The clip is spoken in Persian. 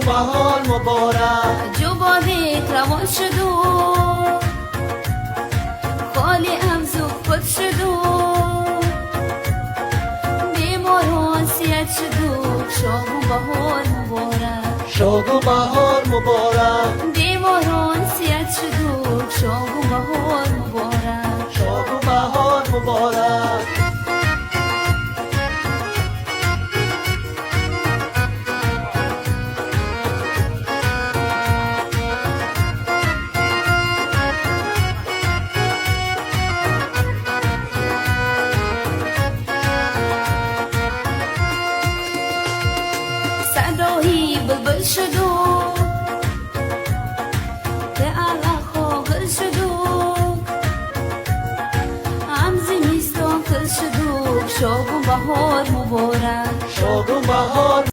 بهار مبارک جو بادت روان شد و خالی امزو خود شد و بیماران سیاد شد و شاه و بهار مبارک شاد و بهار مبارک بیماران سیاد شد و شاه و بهار مبارک شاد و بهار مبارک صدایی بلبل شد و به علا خوگل شد و همزی میستان کل شد و شاه و بهار مبارک شاد و بهار